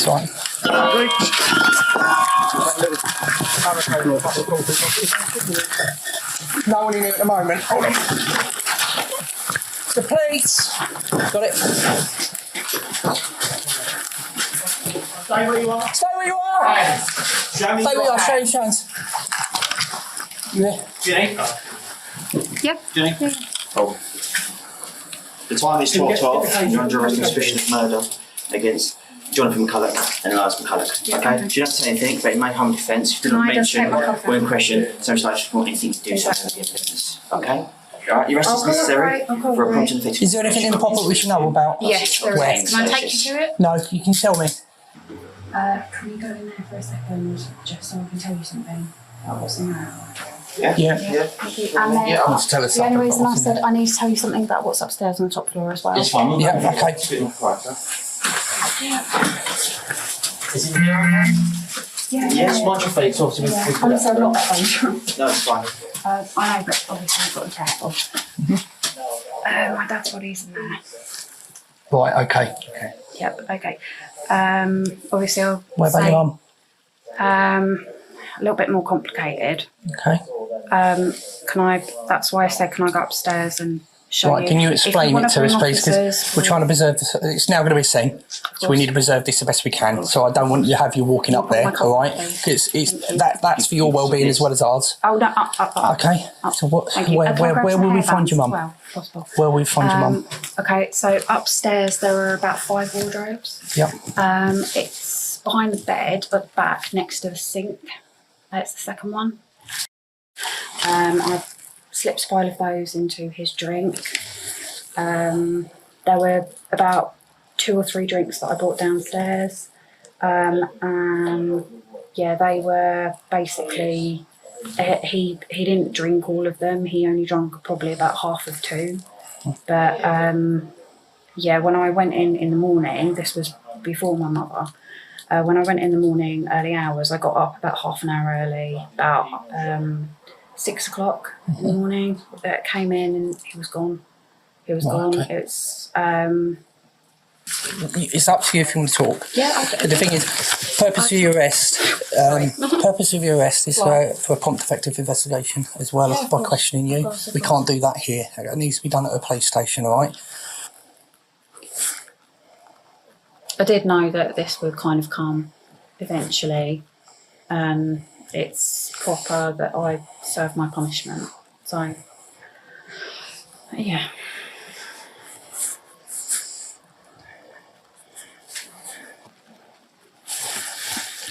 That's right. No one in here at the moment. Hold on. The police. Got it. Stay where you are. Stay where you are. Show me Stay where you are. Show your hands. Yeah. Jenny? Yep. Jenny? Yeah. Oh. The time is 12:12. You're under arrest on suspicion of murder against Jonathan McCullough and Lois McCullough. Yeah, Okay? okay. She doesn't say anything, but it may harm defence. If you do No, not I just mention take my cover. when in question, so much like you want anything to do something with your business. Okay? Alright, your arrest is necessary I'll for a prompt and effective. Is there anything in the pot that we should know about? Yes, there Where? is. Can I take you to it? No, you can tell me. Can we go in there for a second, just so I can tell you something about what's in there? Yeah? Yeah. Thank you. And then Yeah, Want to tell us the only something reason about I what's in said there? I need to tell you something about what's upstairs on the top floor as well. It's fine. Yeah, okay. It's a bit more quiet, Is it Yeah. Yes, mind your feet, obviously. Yeah. Honestly, I'm not that dangerous. No, it's fine. I know, but obviously I've got to be careful. My dad's body's in there. Right, okay. Yep, okay. Obviously I'll Where about say, your mum? a little bit more complicated. Okay. That's why I said, can I go upstairs and show you? Right, can you If explain wanna it to bring us, please? Because officers, we're trying to preserve this. It's now going to be seen, so we need to preserve this the best we can. So I don't want you to have you walking up there, all right? Because that's for your well-being as well as ours. Oh, no, up. Okay. Up. So what? Thank you. Where Can I grab will some we hairbands find your as mum? well, if possible? Where will we find your mum? Okay, so upstairs there are about 5 wardrobes. Yep. It's behind the bed, at the back, next to the sink. It's the second one. I slipped 5 of those into his drink. There were about 2 or 3 drinks that I brought downstairs. And yeah, they were basically, he didn't drink all of them. He only drank probably about half of 2. But yeah, when I went in the morning, this was before my mother. When I went in the morning, early hours, I got up about half an hour early, about 6 o'clock in the morning. Came in and he was gone. He was gone. Okay. It's It's up to you if you want to talk. yeah. But the thing is, purpose of your arrest. Purpose of your arrest is for a prompt, effective investigation, as well as by questioning you. We can't do that here. It needs to be done at a police station, all right? I did know that this would kind of come eventually. It's proper that I serve my punishment. So, yeah.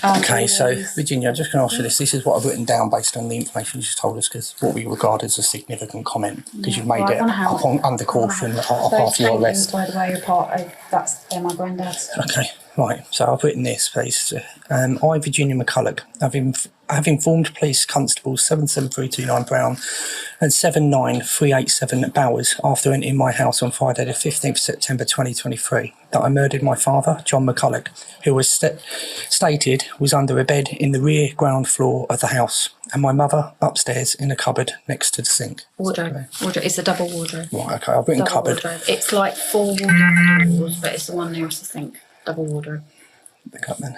Okay, so Virginia, I'm just going to ask you this. This is what I've written down based on the information you just told us, because what we regard as a significant comment, because you've made it under caution after your arrest. By the way, they're my granddad's. Okay, right. So I've written this, please. I, Virginia McCullough, have informed police constables 77329 Brown and 79387 Bowers after entering my house on Friday the 15th September 2023 that I murdered my father, John McCullough, who was stated was under a bed in the rear ground floor of the house, and my mother upstairs in a cupboard next to the sink. Wardrobe. It's a double wardrobe. Right, okay, I've written Double cupboard. wardrobe. It's like 4 wardrobe doors, but it's the one nearest the sink. Double wardrobe. The cupboard.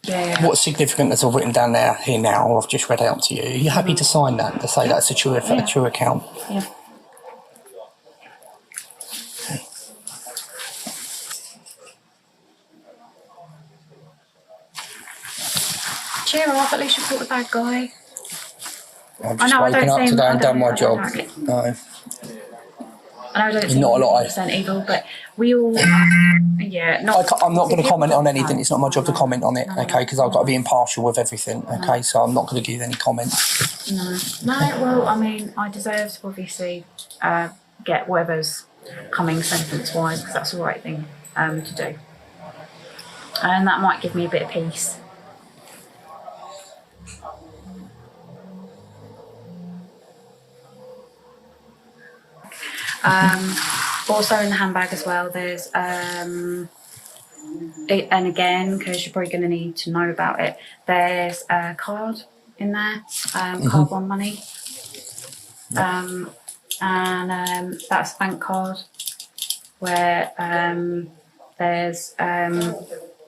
Yeah. What's significant as I've written down here now, I've just read out to you. Are you happy to sign that, to say that's a true account? Yeah. Cheer up, at least you caught the bad guy. I've just woken up today and done my job. No. I know I don't Not a lot. 100% evil, but we all, yeah. I'm not going to comment on anything. It's not my job to comment on it, okay? Because I've got to be impartial with everything, okay? So I'm not going to give any comments. No, well, I mean, I deserve to obviously get whatever's coming sentence-wise, because that's the right thing to do. And that might give me a bit of peace. Also in the handbag as well, there's and again, because you're probably going to need to know about it, there's a card in there, card one money, and that's a bank card where there's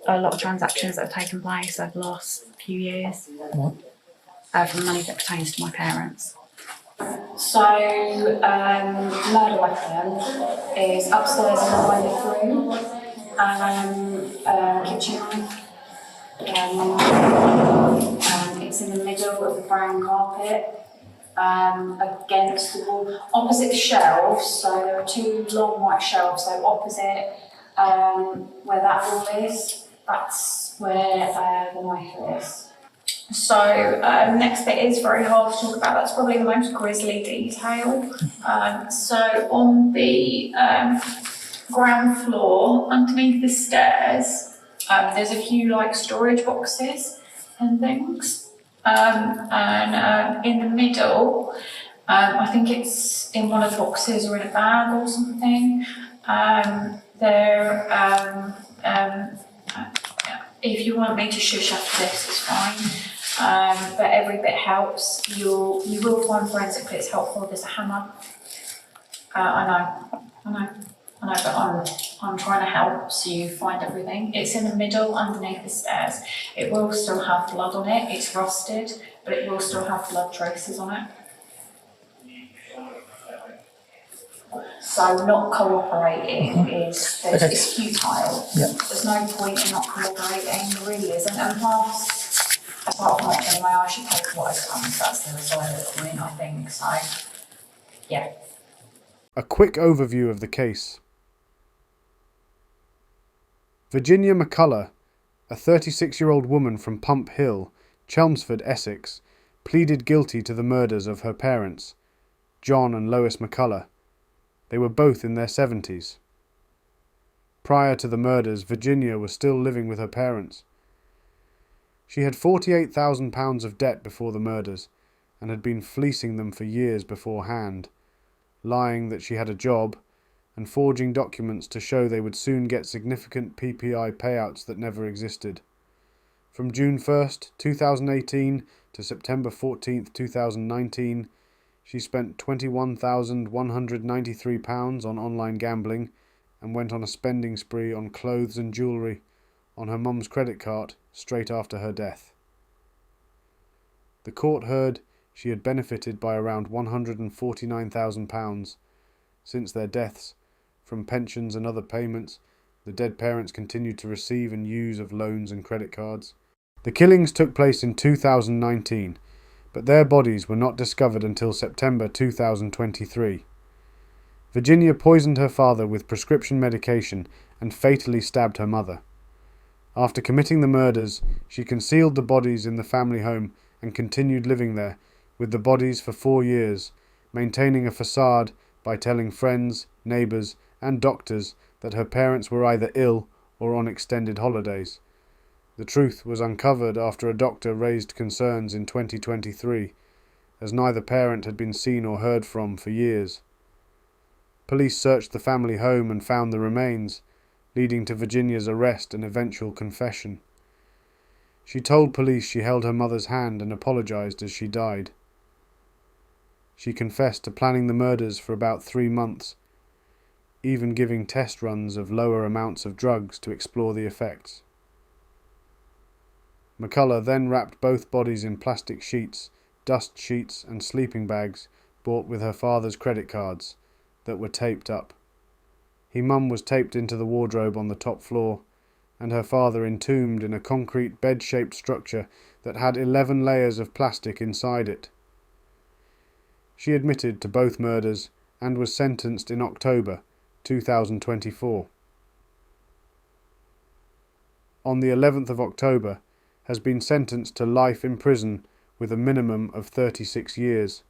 a lot of transactions that have taken place over the last few years. What? From money that pertains to my parents. So, murder weapon is upstairs in the toilet room, kitchen knife, it's in the middle of the brown carpet, against the wall, opposite the shelves. So there are two long white shelves, so opposite where that wall is, that's where the knife is. So next bit is very hard to talk about. That's probably the most grisly detail. So on the ground floor, underneath the stairs, there's a few like storage boxes and things. In the middle, I think it's in one of the boxes or in a bag or something. If you want me to shush after this, it's fine. But every bit helps. You will find forensic bits helpful. There's a hammer. I know, but I'm trying to help so you find everything. It's in the middle, underneath the stairs. It will still have blood on it. It's rusted, but it will still have blood traces on it. So not cooperating is it's futile. Yeah. There's no point in not cooperating, there really isn't. And plus, apart from that, anyway, I should pay for what I've done. That's the side of the coin, I think. So, yeah. A quick overview of the case. Virginia McCullough, a 36-year-old woman from Pump Hill, Chelmsford, Essex, pleaded guilty to the murders of her parents, John and Lois McCullough. They were both in their 70s. Prior to the murders, Virginia was still living with her parents. She had £48,000 of debt before the murders and had been fleecing them for years beforehand, lying that she had a job and forging documents to show they would soon get significant PPI payouts that never existed. From June 1st, 2018 to September 14th, 2019, she spent £21,193 on online gambling and went on a spending spree on clothes and jewellery on her mum's credit card straight after her death. The court heard she had benefited by around £149,000. Since their deaths, from pensions and other payments, the dead parents continued to receive and use of loans and credit cards. The killings took place in 2019, but their bodies were not discovered until September 2023. Virginia poisoned her father with prescription medication and fatally stabbed her mother. After committing the murders, she concealed the bodies in the family home and continued living there with the bodies for 4 years, maintaining a facade by telling friends, neighbours and doctors that her parents were either ill or on extended holidays. The truth was uncovered after a doctor raised concerns in 2023, as neither parent had been seen or heard from for years. Police searched the family home and found the remains, leading to Virginia's arrest and eventual confession. She told police she held her mother's hand and apologised as she died. She confessed to planning the murders for about 3 months, even giving test runs of lower amounts of drugs to explore the effects. McCullough then wrapped both bodies in plastic sheets, dust sheets and sleeping bags bought with her father's credit cards that were taped up. Mum was taped into the wardrobe on the top floor, and her father entombed in a concrete bed-shaped structure that had 11 layers of plastic inside it. She admitted to both murders and was sentenced in October 2024. On the 11th of October, has been sentenced to life in prison with a minimum of 36 years.